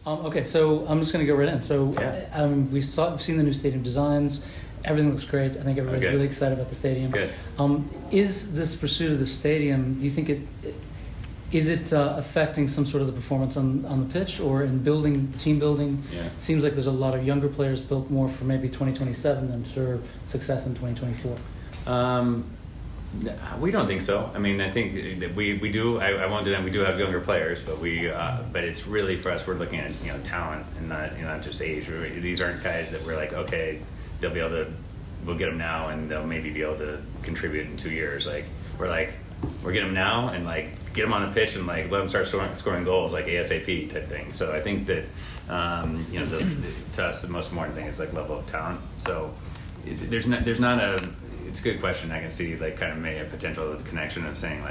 Okay, so I'm just going to go right in. So we've seen the new stadium designs. Everything looks great. I think everybody's really excited about the stadium. Good. Is this pursuit of the stadium, do you think is it affecting some sort of the performance on the pitch or in team building? Yeah. It seems like there's a lot of younger players built more for maybe 2027 than for success in 2024. We don't think so. I mean, I think that we do. I won't deny we do have younger players, but but it's really for us. We're looking at talent and not just age. These aren't guys that we're like, okay, they'll be able to. We'll get them now, and they'll maybe be able to contribute in 2 years. We're getting them now, and get them on the pitch and let them start scoring goals ASAP type thing. So I think that to us the most important thing is level of talent. So there's not a. It's a good question. I can see kind of maybe a potential connection of saying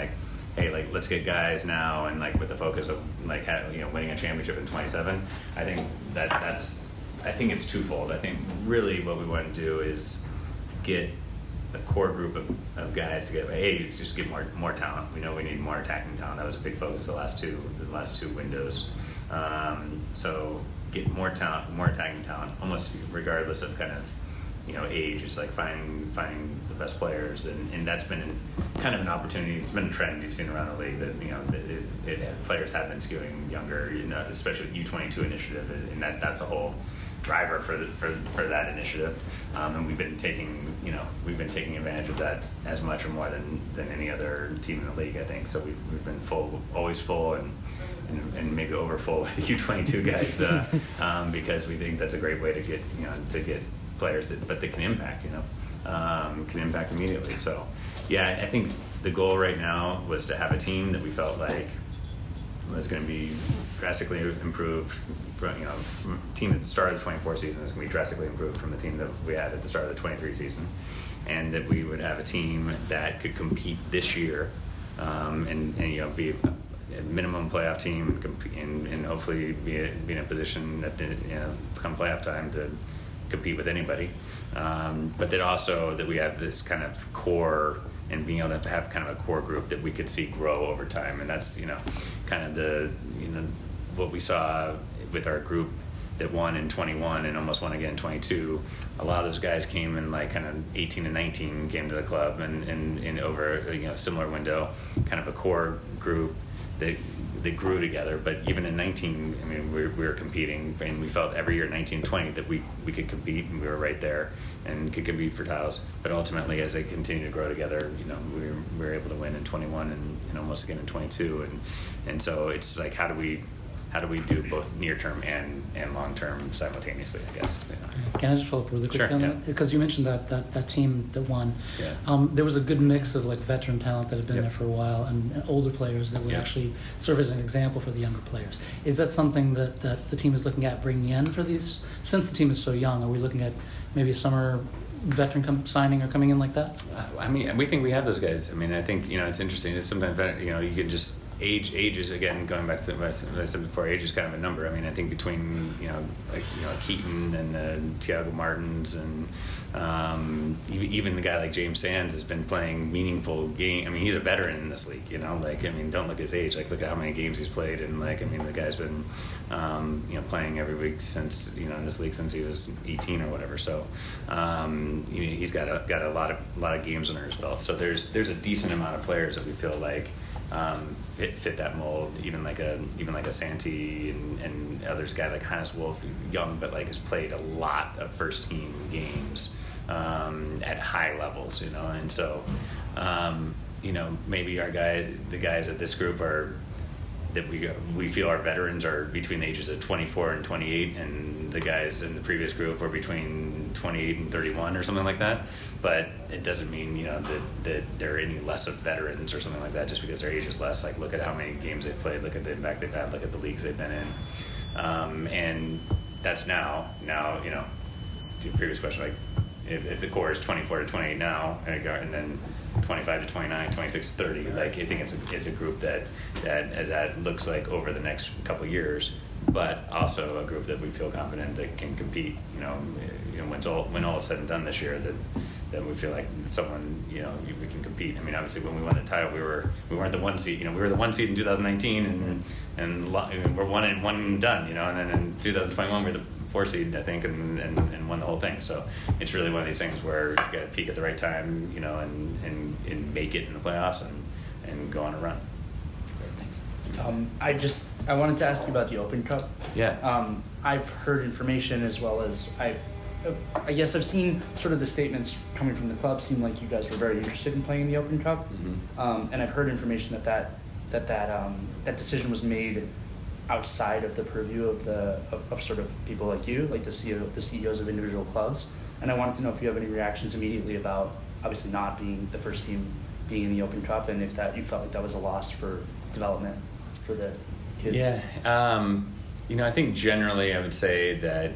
hey, let's get guys now and with the focus of winning a championship in 27. I think I think it's twofold. I think really what we want to do is get a core group of guys to let's just get more talent. We know we need more attacking talent. That was a big focus the last two windows. So get more talent, more attacking talent, almost regardless of kind of age. It's finding the best players, and that's been kind of an opportunity. It's been a trend you've seen around the league that players have been skewing younger, especially the U22 initiative, and that's a whole driver for that initiative. And we've been taking advantage of that as much or more than any other team in the league, I think. So we've been always full, and maybe over full with the U22 guys because we think that's a great way to get players that can impact, can impact immediately. So, yeah, I think the goal right now was to have a team that we felt like was going to be drastically improved. From team at the start of the 24 season is going to be drastically improved from the team that we had at the start of the 23 season, and that we would have a team that could compete this year, and be a minimum playoff team, and hopefully be in a position that come playoff time to compete with anybody, but that we have this kind of core and being able to have kind of a core group that we could see grow over time. And that's kind of what we saw with our group that won in 21 and almost won again in 22. A lot of those guys came in kind of 18 and 19 came to the club, and over a similar window, kind of a core group that grew together. But even in 19, I mean, we were competing, and we felt every year 19, 20 that we could compete, and we were right there and could compete for titles. But ultimately, as they continue to grow together, we were able to win in 21 and almost again in 22. And so it's how do we do both near term and long term simultaneously, I guess. Can I just follow up really quickly on that? Because you mentioned that team that won. Yeah. There was a good mix of veteran talent that had been there for a while and older players that would actually serve as an example for the younger players. Is that something that the team is looking at bringing in for these? Since the team is so young, are we looking at maybe a summer veteran signing or coming in like that? I mean, we think we have those guys. I mean, I think it's interesting. It's sometimes you can just age is, again, going back to what I said before, age is kind of a number. I mean, I think between Keaton and Thiago Martins and even the guy like James Sands has been playing meaningful game. I mean, he's a veteran in this league. Don't look at his age. Look at how many games he's played, and the guy's been playing every week since in this league since he was 18 or whatever. So he's got a lot of games under his belt. So there's a decent amount of players that we feel like fit that mold, even like a Santi and others, guy like Hannes Wolf, young but has played a lot of first team games at high levels, and so maybe the guys at this group are that we feel our veterans are between the ages of 24 and 28, and the guys in the previous group are between 28 and 31 or something like that. But it doesn't mean that they're any less of veterans or something like that just because their age is less. Look at how many games they've played, look at the impact they've had, look at the leagues they've been in, and that's now to your previous question, if the core is 24 to 28 now, and then 25 to 29, 26 to 30, I think it's a group that looks like over the next couple of years, but also a group that we feel confident that can compete. When all is said and done this year, that then we feel like someone, we can compete. I mean, obviously when we won the title, we weren't the 1 seed. We were the 1 seed in 2019, and we're one and done. And then in 2021 we were the 4 seed, I think, and won the whole thing. So it's really one of these things where you got to peak at the right time, and make it in the playoffs and go on a run. Great, thanks. I wanted to ask you about the Open Cup. Yeah. I've heard information, as well as I guess I've seen sort of the statements coming from the club seem like you guys were very interested in playing the Open Cup. Mm-hmm. And I've heard information that decision was made outside of the purview of sort of people like you, like the CEOs of individual clubs. And I wanted to know if you have any reactions immediately about obviously not being the first team being in the Open Cup, and if that you felt like that was a loss for development for the kids. Yeah. I think generally I would say that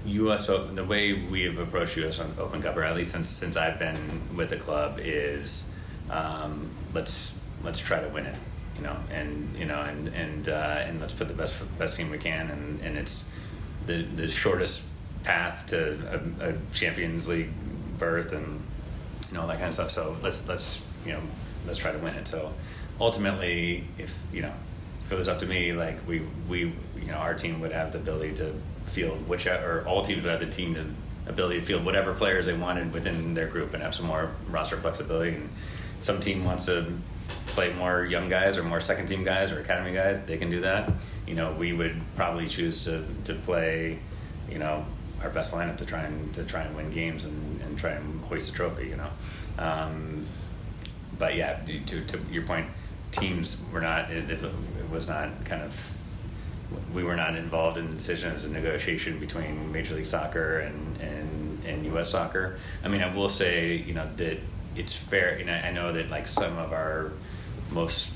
the way we have approached US Open Cup, or at least since I've been with the club, is let's try to win it, and let's put the best team we can, and it's the shortest path to a Champions League berth and all that kind of stuff. So let's try to win it. So ultimately, if it was up to me, like we our team would have the ability to field or all teams would have the ability to field whatever players they wanted within their group and have some more roster flexibility. And some team wants to play more young guys or more second team guys or academy guys, they can do that. We would probably choose to play, our best lineup to try and win games and try and hoist a trophy, But yeah, to your point, teams were not. It was not kind of. We were not involved in the decision. It was a negotiation between Major League Soccer and U.S. Soccer. I mean, I will say, that it's fair. I know that like some of our most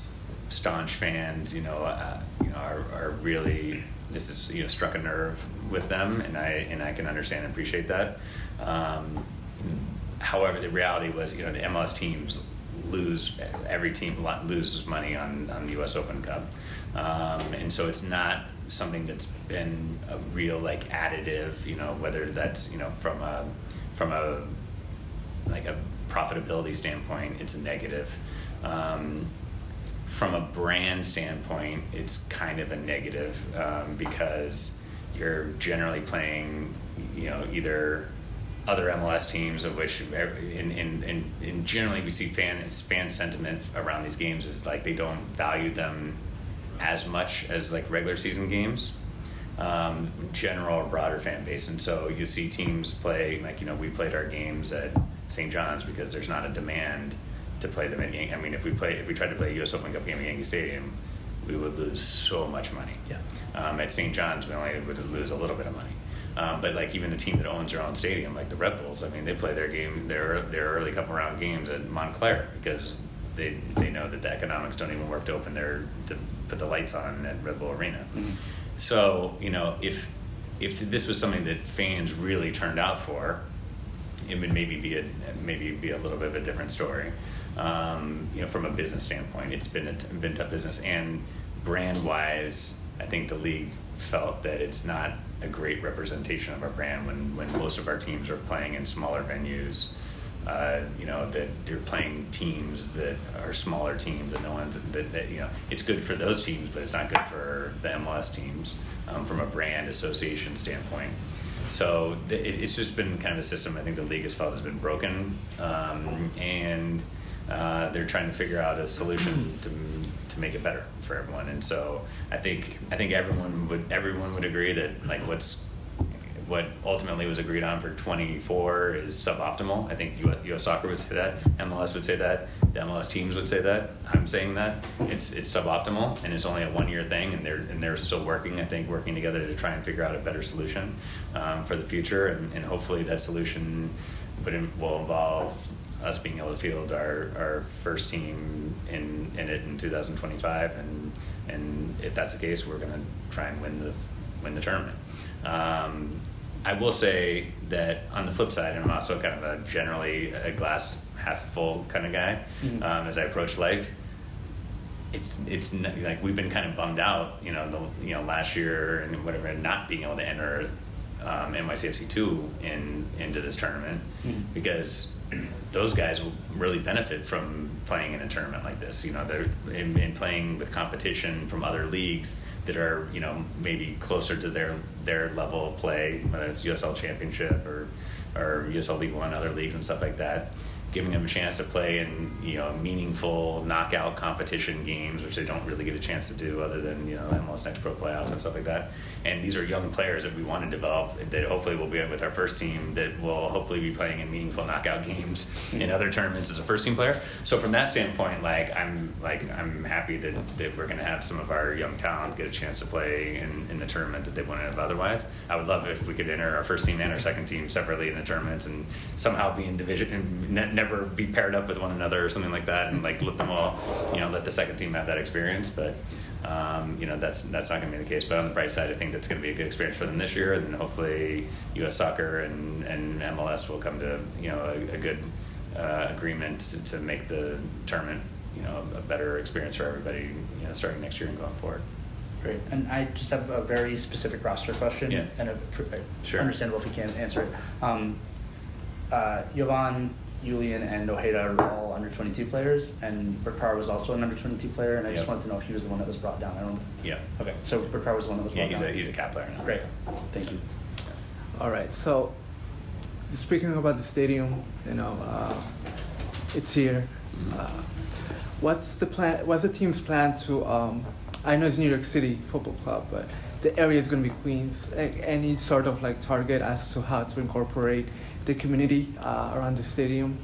staunch fans, are really. This is struck a nerve with them, and I can understand and appreciate that. However, the reality was, the MLS teams every team loses money on the U.S. Open Cup, and so it's not something that's been a real like additive, whether that's from a like a profitability standpoint, it's a negative. From a brand standpoint, it's kind of a negative because you're generally playing, either other MLS teams, of which in generally we see fan sentiment around these games is like they don't value them as much as like regular season games, general or broader fan base. And so you see teams play, like, we played our games at St. John's because there's not a demand to play them at Yankee. I mean, if we tried to play a U.S. Open Cup game at Yankee Stadium, we would lose so much money. Yeah. At St. John's, we only would lose a little bit of money. But like even the team that owns their own stadium, like the Red Bulls, I mean, they play their early couple round games at Montclair because they know that the economics don't even work to put the lights on at Red Bull Arena. Mm-hmm. So if this was something that fans really turned out for, it would maybe be a little bit of a different story. From a business standpoint, it's been tough business, and brand wise, I think the league felt that it's not a great representation of our brand when most of our teams are playing in smaller venues. That they're playing teams that are smaller teams, and no one's that it's good for those teams, but it's not good for the MLS teams from a brand association standpoint. So it's just been kind of a system I think the league has felt has been broken, and they're trying to figure out a solution to make it better for everyone. And so I think everyone would agree that like what ultimately was agreed on for 24 is suboptimal. I think U.S. Soccer would say that, MLS would say that, the MLS teams would say that. I'm saying that it's suboptimal, and it's only a 1-year thing, and they're still working together to try and figure out a better solution for the future, and hopefully that solution will involve us being able to field our first team in 2025, and if that's the case, we're going to try and win the tournament. I will say that on the flip side, and I'm also kind of a generally a glass half full kind of guy. Mm-hmm. As I approach life, it's like we've been kind of bummed out, last year and whatever, not being able to enter NYCFC 2 into this tournament, because those guys will really benefit from playing in a tournament like this. You know, they're in playing with competition from other leagues that are, you know, maybe closer to their level of play, whether it's USL Championship or USL League One, other leagues and stuff like that. Giving them a chance to play in, you know, meaningful knockout competition games, which they don't really get a chance to do other than, you know, MLS Next Pro playoffs and stuff like that. And these are young players that we want to develop that hopefully will be with our first team, that will hopefully be playing in meaningful knockout games in other tournaments as a first team player. So from that standpoint, I'm happy that we're going to have some of our young talent get a chance to play in the tournament that they wouldn't have otherwise. I would love if we could enter our first team and our second team separately in the tournaments and somehow be in division and never be paired up with one another or something like that, and like let them all, you know, let the second team have that experience. But you know, that's not going to be the case. But on the bright side, I think that's going to be a good experience for them this year, and then hopefully U.S. Soccer and MLS will come to, you know, a good agreement to make the tournament, you know, a better experience for everybody, you know, starting next year and going forward. Great. And I just have a very specific roster question, and Sure. understandable if you can't answer it. Jovan, Julian, and Ojeda are all under 22 players, and Burkar was also an under 22 player, and I just wanted to know if he was the one that was brought down. I don't. Yeah. Okay. So Burkar was the one that was brought down. He's a cap player now. Great. Thank you. All right. So, speaking about the stadium, you know, it's here. What's the plan? What's the team's plan to? I know it's New York City Football Club, but the area is going to be Queens. Any sort of like target as to how to incorporate the community around the stadium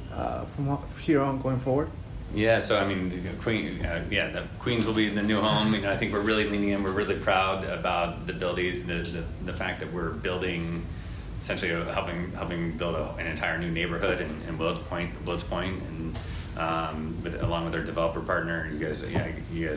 from here on going forward? Yeah, so I mean, the Queens will be the new home. You know, I think we're really leaning in. We're really proud about the ability, the fact that we're building, essentially helping build an entire new neighborhood in Wills Point, and along with our developer partner. You guys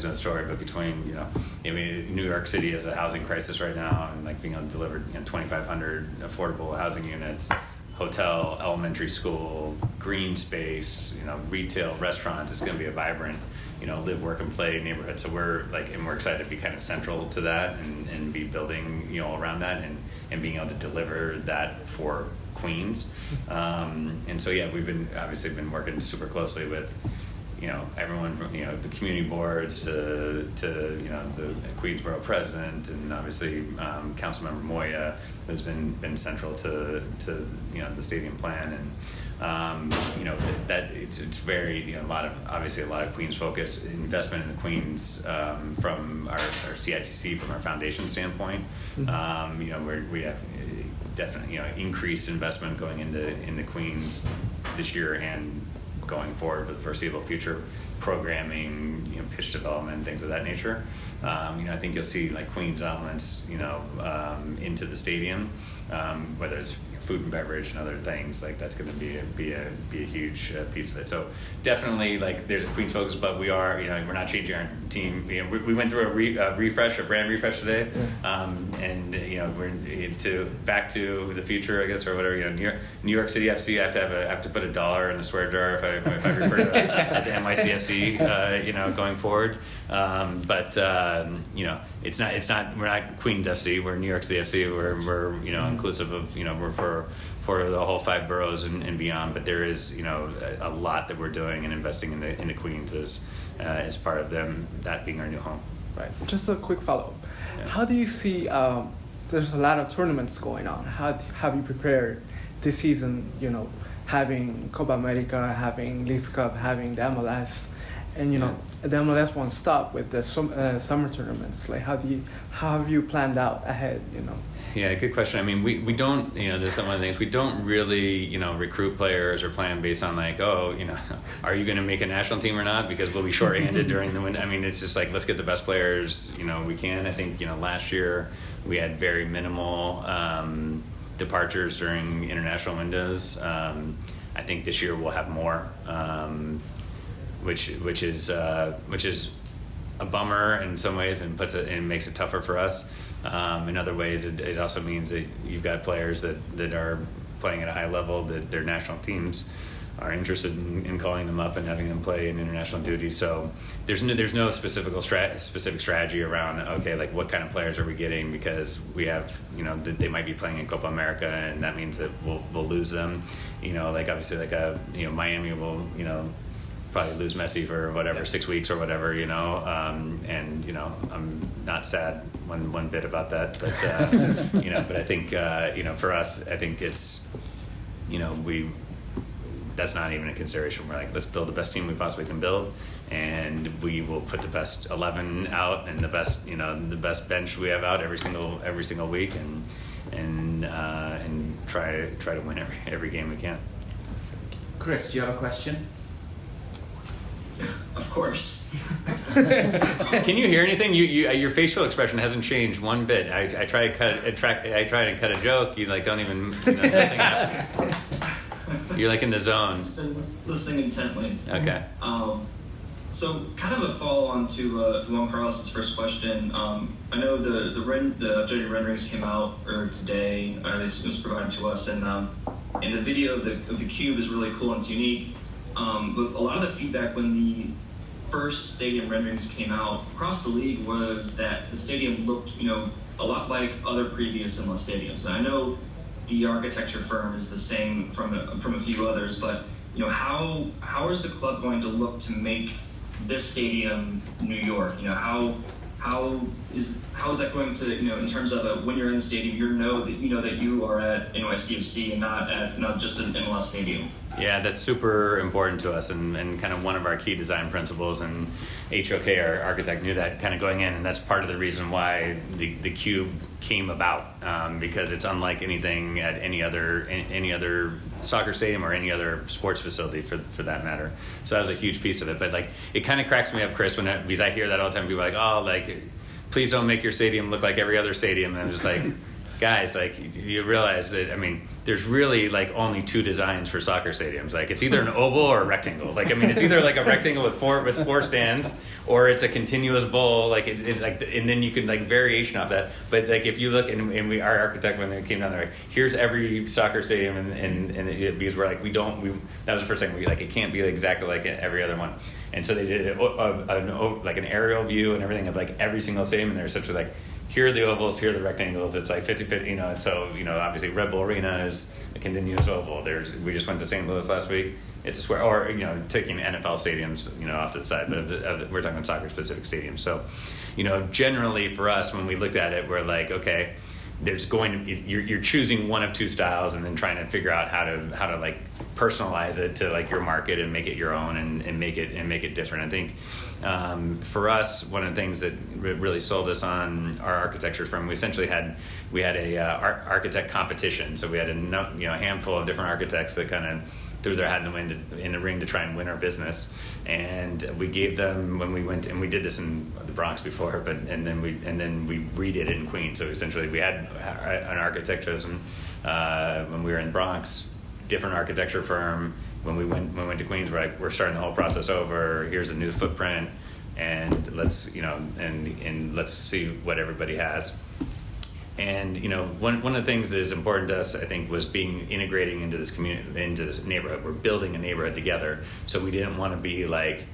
know the story, but between, you know, I mean, New York City has a housing crisis right now, and like being able to deliver, you know, 2,500 affordable housing units, hotel, elementary school, green space, you know, retail, restaurants. It's going to be a vibrant, you know, live, work, and play neighborhood. So we're excited to be kind of central to that and be building, you know, around that and being able to deliver that for Queens. And so we've been working super closely with, you know, everyone from, you know, the community boards to you know, the Queensborough president, and obviously Councilmember Moya, who's been central to you know, the stadium plan, and you know, that it's very, you know, a lot of Queens focus, investment in the Queens from our CITC, from our foundation standpoint. You know, we have definitely, you know, increased investment going into Queens this year and going forward for the foreseeable future, programming, you know, pitch development, things of that nature. You know, I think you'll see like Queens elements, you know, into the stadium, whether it's food and beverage and other things. Like that's going to be a huge piece of it. So definitely, like, there's a Queens focus, but we are, you know, we're not changing our team. You know, we went through a brand refresh today, and you know, we're back to the future, I guess, or whatever. You know, New York City FC. I have to put $1 in the swear jar if I refer to it as NYCFC. You know, going forward. But you know, it's not. We're not Queens FC. We're New York City FC. We're you know, inclusive of, you know, we're for the whole 5 boroughs and beyond. But there is, you know, a lot that we're doing and investing in the Queens as part of that being our new home. Right. Just a quick follow-up. Yeah. How do you see? There's a lot of tournaments going on. How have you prepared this season? You know, having Copa America, having Leagues Cup, having the MLS, and you know, the MLS won't stop with the summer tournaments. Like, how have you planned out ahead? You know. Yeah, good question. I mean, we don't, you know, this is one of the things, we don't really, you know, recruit players or plan based on like, oh, you know, are you going to make a national team or not? Because we'll be shorthanded during the winter. I mean, it's just like, let's get the best players, you know, we can. I think, you know, last year we had very minimal departures during international windows. I think this year we'll have more, which is a bummer in some ways, and makes it tougher for us. In other ways, it also means that you've got players that are playing at a high level, that their national teams are interested in calling them up and having them play in international duties. So there's no specific strategy around, okay, like what kind of players are we getting, because we have, you know, they might be playing in Copa America, and that means that we'll lose them. You know, like obviously like Miami will, you know, probably lose Messi for whatever, 6 weeks or whatever, you know, and, you know, I'm not sad one bit about that, but, you know, but I think, you know, for us, I think it's, you know, that's not even a consideration. We're like, let's build the best team we possibly can build, and we will put the best 11 out and the best, you know, the best bench we have out every single week, and try to win every game we can. Chris, do you have a question? Of course. Can you hear anything? Your facial expression hasn't changed one bit. I try to cut a joke. You like don't even. Nothing happens. You're like in the zone. Just been listening intently. Okay. So kind of a follow-on to Juan Carlos's first question. I know the updated renderings came out earlier today, or at least it was provided to us, and the video of the cube is really cool and it's unique. But a lot of the feedback when the first stadium renderings came out across the league was that the stadium looked, you know, a lot like other previous MLS stadiums. And I know the architecture firm is the same from a few others, but you know, how is the club going to look to make this stadium New York? You know, how is that going to, you know, in terms of when you're in the stadium, you know that you are at NYCFC and not just an MLS stadium. Yeah, that's super important to us, and kind of one of our key design principles. And HOK, our architect, knew that kind of going in, and that's part of the reason why the cube came about, because it's unlike anything at any other soccer stadium or any other sports facility for that matter. So that was a huge piece of it. But like, it kind of cracks me up, Chris, because I hear that all the time. People are like, oh, like, please don't make your stadium look like every other stadium. And I'm just like, guys, like, you realize that, I mean, there's really like only two designs for soccer stadiums. Like, it's either an oval or a rectangle. Like, I mean, it's either like a rectangle with four stands, or it's a continuous bowl. Like, it's like, and then you can like variation off that. But like, if you look, and our architect, when they came down there, like, here's every soccer stadium, and because we're like, that was the first thing, it can't be exactly like every other one. And so they did like an aerial view and everything of like every single stadium, and they're essentially like, here are the ovals, here are the rectangles. It's like 50-50, you know. And so, you know, obviously Red Bull Arena is a continuous oval. We just went to St. Louis last week. It's a square, or, you know, taking NFL stadiums, you know, off to the side, but we're talking soccer-specific stadiums. So, you know, generally for us, when we looked at it, we're like, okay, there's going to be, you're choosing one of two styles, and then trying to figure out how to like personalize it to like your market and make it your own, and make it different. I think for us, one of the things that really sold us on our architecture firm, we had a architect competition. So we had a handful of different architects that kind of threw their hat in the ring to try and win our business. And we gave them, when we went, and we did this in the Bronx before, and then we redid it in Queens. So essentially we had an architect chosen when we were in Bronx, different architecture firm. When we went to Queens, we're starting the whole process over. Here's a new footprint, and let's, you know, and let's see what everybody has. And, you know, one of the things that is important to us, I think, was integrating into this community, into this neighborhood. We're building a neighborhood together, so we didn't want to be like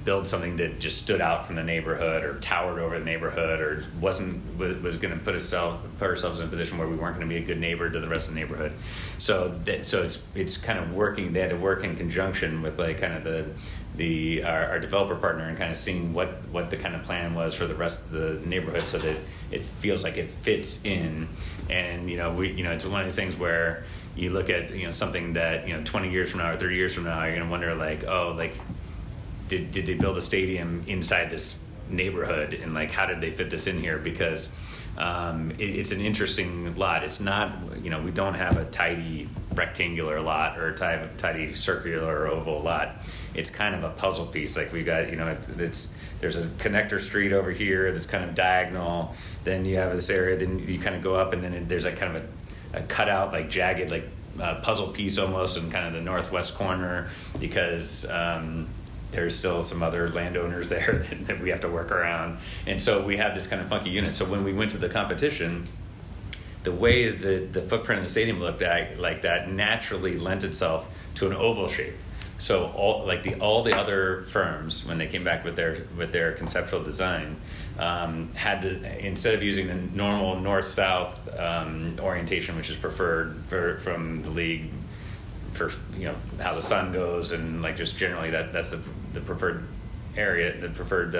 build something that just stood out from the neighborhood or towered over the neighborhood, or was going to put ourselves in a position where we weren't going to be a good neighbor to the rest of the neighborhood. So it's kind of working. They had to work in conjunction with like kind of our developer partner, and kind of seeing what the kind of plan was for the rest of the neighborhood, so that it feels like it fits in. And it's one of these things where you look at something that 20 years from now or 30 years from now, you're gonna wonder like, oh, like did they build a stadium inside this neighborhood, and like how did they fit this in here? Because it's an interesting lot. It's not, we don't have a tidy rectangular lot or a tidy circular or oval lot. It's kind of a puzzle piece. Like we got, there's a connector street over here that's kind of diagonal. Then you have this area. Then you kind of go up, and then there's like kind of a cutout, like jagged, like puzzle piece almost in kind of the northwest corner, because there's still some other landowners there that we have to work around. And so we have this kind of funky unit. So when we went to the competition, the way the footprint of the stadium looked like that naturally lent itself to an oval shape. So all the other firms, when they came back with their conceptual design, had to, instead of using the normal north-south orientation, which is preferred from the league for how the sun goes and like just generally that's the preferred area, the preferred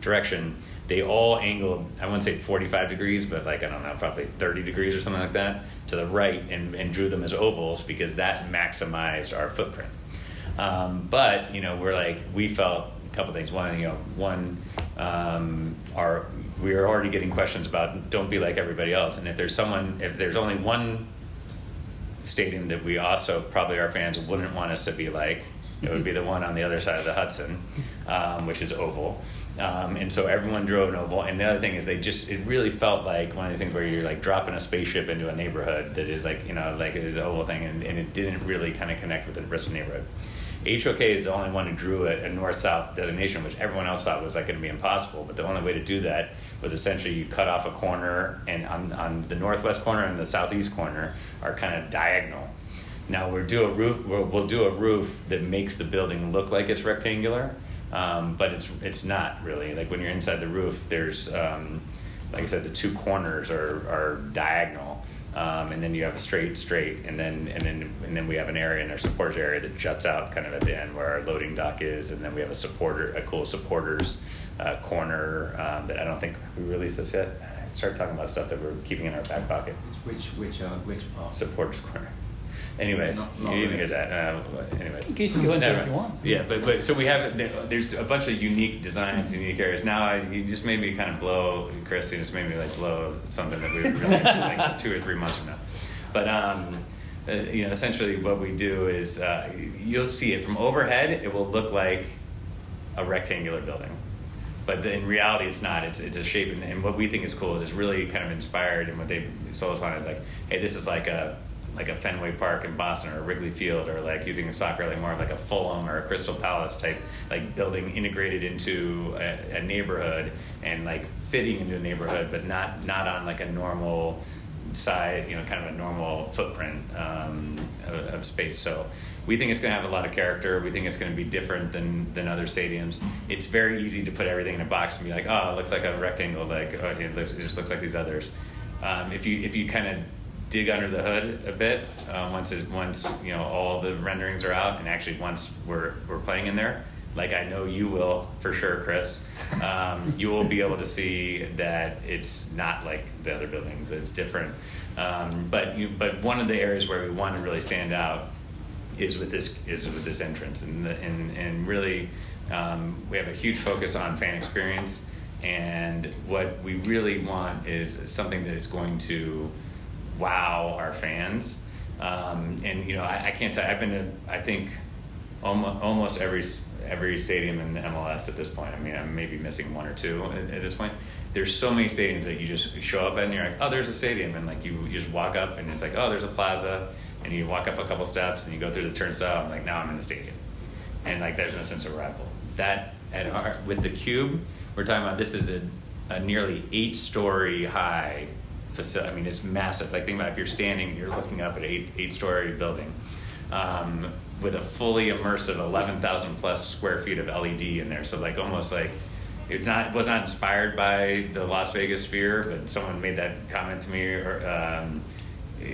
direction. They all angled, I wouldn't say 45 degrees, but like, I don't know, probably 30 degrees or something like that to the right, and drew them as ovals because that maximized our footprint. But we felt a couple things. One, we were already getting questions about don't be like everybody else, and if there's only one stadium that we also probably our fans wouldn't want us to be like, it would be the one on the other side of the Hudson, which is oval. And so everyone drove an oval. And the other thing is it really felt like one of these things where you're like dropping a spaceship into a neighborhood that is like, like it's an oval thing, and it didn't really kind of connect with the Bristol neighborhood. HOK is the only one who drew a north-south designation, which everyone else thought was like going to be impossible. But the only way to do that was essentially you cut off a corner, and on the northwest corner and the southeast corner are kind of diagonal. Now we'll do a roof that makes the building look like it's rectangular, but it's not really. Like when you're inside the roof, there's like I said, the two corners are diagonal. And then you have a straight, and then we have an area in our supporters area that juts out kind of at the end where our loading dock is, and then we have a cool supporters corner that I don't think we released this yet. I started talking about stuff that we're keeping in our back pocket. Which part? Supporters corner. Anyways, Not you didn't hear that. Anyways, You can go into it if you want. Yeah, but so we have there's a bunch of unique designs, unique areas. Now you just made me kind of blow, Chris. You just made me like blow something that we released like 2 or 3 months from now. But essentially what we do is you'll see it from overhead. It will look like a rectangular building, but in reality it's not. It's a shape, and what we think is cool is it's really kind of inspired, and what they sold us on is like, hey, this is like a Fenway Park in Boston, or a Wrigley Field, or like using soccer like more of like a Fulham or a Crystal Palace type, like building integrated into a neighborhood and like fitting into a neighborhood, but not on like a normal side, kind of a normal footprint of space. So we think it's going to have a lot of character. We think it's going to be different than other stadiums. It's very easy to put everything in a box and be like, oh, it looks like a rectangle, like it just looks like these others. If you kind of dig under the hood a bit, once all the renderings are out, and actually once we're playing in there, like I know you will for sure, Chris, you will be able to see that it's not like the other buildings. It's different. But one of the areas where we want to really stand out is with this entrance, and really we have a huge focus on fan experience, and what we really want is something that is going to wow our fans. I can't tell you, I've been to I think almost every stadium in the MLS at this point. I mean, I'm maybe missing 1 or 2 at this point. There's so many stadiums that you just show up and you're like, oh, there's a stadium, and like you just walk up and it's like, oh, there's a plaza, and you walk up a couple steps and you go through the turnstile and like, now I'm in the stadium, and like there's no sense of arrival. That with the Cube, we're talking about, this is a nearly 8-story high facility. I mean, it's massive. Like, think about if you're standing, you're looking up at an 8-story building with a fully immersive 11,000 plus square feet of LED in there. So like almost like it was not inspired by the Las Vegas Sphere, but someone made that comment to me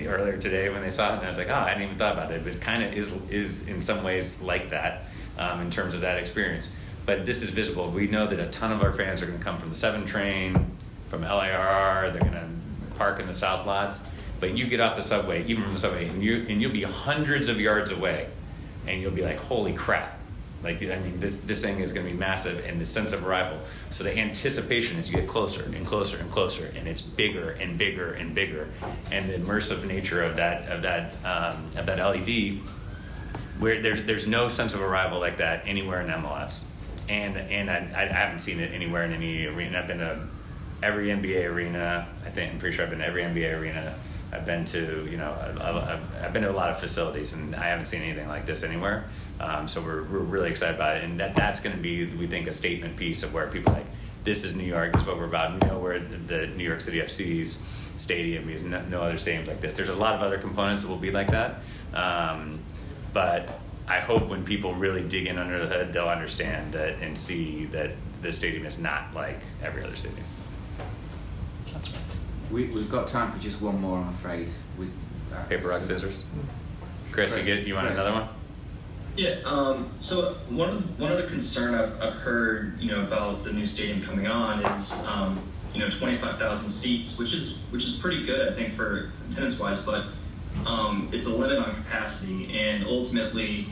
earlier today when they saw it, and I was like, oh, I hadn't even thought about it. But it kind of is in some ways like that in terms of that experience. But this is visible. We know that a ton of our fans are going to come from the 7 train, from LIRR. They're going to park in the south lots, but you get off the subway, even from the subway, and you'll be hundreds of yards away, and you'll be like, holy crap, like, I mean, this thing is going to be massive, and the sense of arrival. So the anticipation is you get closer and closer and closer, and it's bigger and bigger and bigger, and the immersive nature of that LED, where there's no sense of arrival like that anywhere in MLS, and I haven't seen it anywhere in any arena. I've been to every NBA arena. I'm pretty sure I've been to every NBA arena. I've been to, I've been to a lot of facilities, and I haven't seen anything like this anywhere. So we're really excited about it, and that's going to be, we think, a statement piece of where people are like, this is New York, this is what we're about. We know where the New York City FC's stadium is. No other stadiums like this. There's a lot of other components that will be like that, but I hope when people really dig in under the hood, they'll understand that and see that the stadium is not like every other stadium. That's right. We've got time for just one more, I'm afraid. Paper, rock, scissors. Chris, you want another one? Yeah. So one other concern I've heard, about the new stadium coming on is, 25,000 seats, which is pretty good, I think, for attendance wise, but it's a limit on capacity, and ultimately,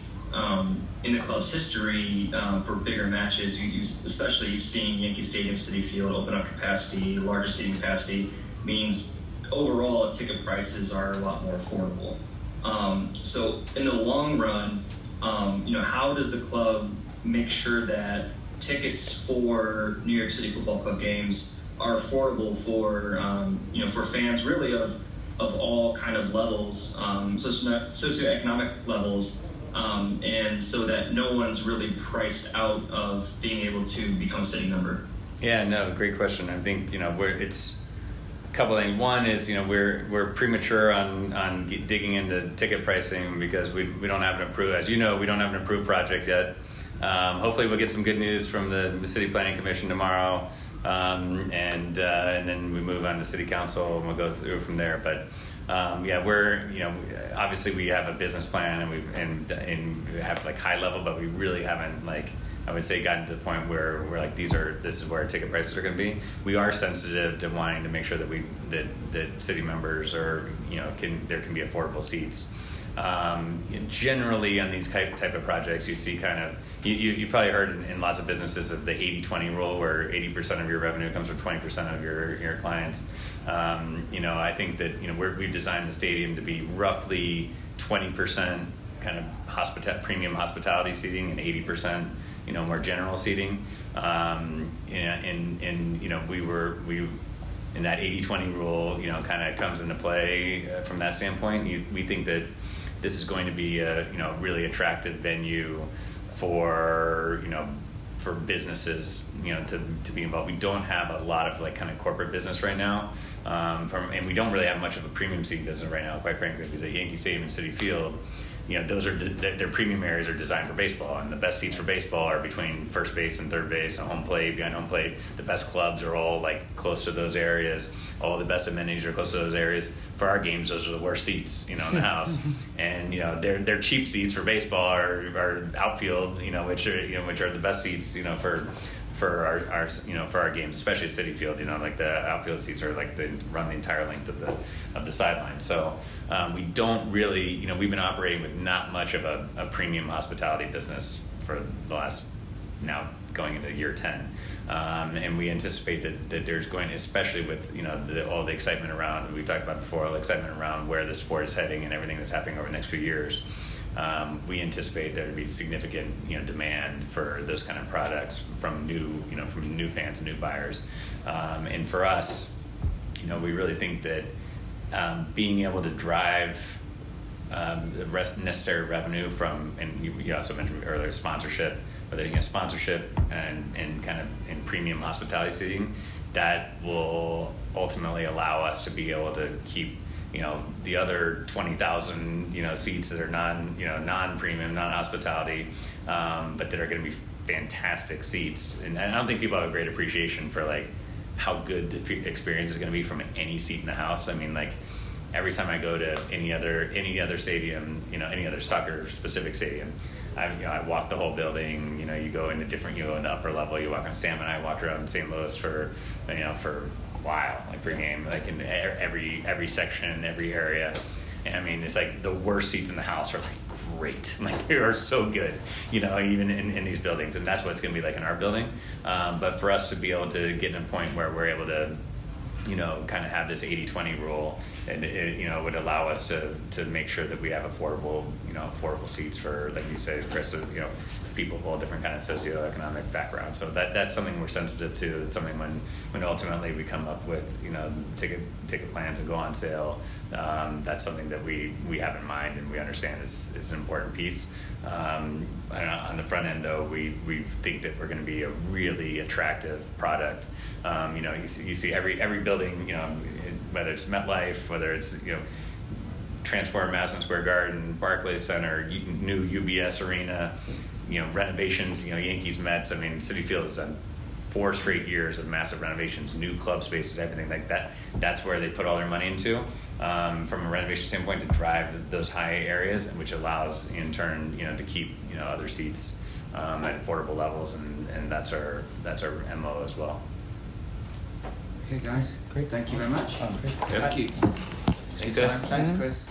in the club's history, for bigger matches, especially you've seen Yankee Stadium, Citi Field open up capacity, larger seating capacity means overall ticket prices are a lot more affordable. So in the long run, how does the club make sure that tickets for New York City Football Club games are affordable for for fans really of all kind of levels, socioeconomic levels, and so that no one's really priced out of being able to become a city member? Yeah, no, great question. I think it's a couple things. One is we're premature on digging into ticket pricing because we don't have an approved, as you know, we don't have an approved project yet. Hopefully we'll get some good news from the City Planning Commission tomorrow, and then we move on to City Council and we'll go through from there. But we're obviously we have a business plan and we have like high level, but we really haven't I would say gotten to the point where we're like this is where our ticket prices are going to be. We are sensitive to wanting to make sure that that city members are there can be affordable seats. Generally on these type of projects, you see kind of you probably heard in lots of businesses of the 80-20 rule, where 80% of your revenue comes from 20% of your clients. I think that we've designed the stadium to be roughly 20% kind of premium hospitality seating and 80% more general seating. We in that 80-20 rule kind of comes into play from that standpoint. We think that this is going to be a really attractive venue for businesses to be involved. We don't have a lot of kind of corporate business right now, and we don't really have much of a premium seating business right now, quite frankly, because at Yankee Stadium and Citi Field, those are their premium areas are designed for baseball, and the best seats for baseball are between first base and third base and home plate, behind home plate. The best clubs are all close to those areas. All the best amenities are close to those areas. For our games, those are the worst seats, in the house. And their cheap seats for baseball are outfield, which are the best seats, for our games, especially at Citi Field. The outfield seats are they run the entire length of the sideline. So we don't really, we've been operating with not much of a premium hospitality business for the last, now going into year 10. And we anticipate that there's going, especially with all the excitement around, we talked about before, all the excitement around where the sport is heading and everything that's happening over the next few years. We anticipate there to be significant demand for those kind of products from new fans and new buyers. And for us, we really think that being able to drive the necessary revenue from, and you also mentioned earlier, sponsorship, whether sponsorship and kind of in premium hospitality seating, that will ultimately allow us to be able to keep the other 20,000 seats that are non-premium, non-hospitality, but that are going to be fantastic seats. And I don't think people have a great appreciation for how good the experience is going to be from any seat in the house. I mean, every time I go to any other stadium, any other soccer specific stadium, I walk the whole building. You go into different, in the upper level. You walk on Sam and I walked around St. Louis for a while, pre-game, in every section, every area. And I mean, it's the worst seats in the house are great. They are so good, even in these buildings. And that's what it's going to be in our building. But for us to be able to get in a point where we're able to kind of have this 80-20 rule, and it would allow us to make sure that we have affordable seats for, like you said, Chris, people of all different kind of socioeconomic backgrounds. So that's something we're sensitive to. It's something when ultimately we come up with ticket plans and go on sale, that's something that we have in mind and we understand is an important piece. On the front end, though, we think that we're going to be a really attractive product. You see every building, whether it's MetLife, whether it's transform Madison Square Garden, Barclays Center, new UBS Arena, renovations, Yankees, Mets. I mean, Citi Field has done 4 straight years of massive renovations, new club spaces, everything like that. That's where they put all their money into, from a renovation standpoint, to drive those high areas, and which allows in turn, to keep other seats at affordable levels, and that's our MO as well. Okay, guys. Great. Thank you very much. Great. Thank you. Thanks, guys. Thanks, Chris.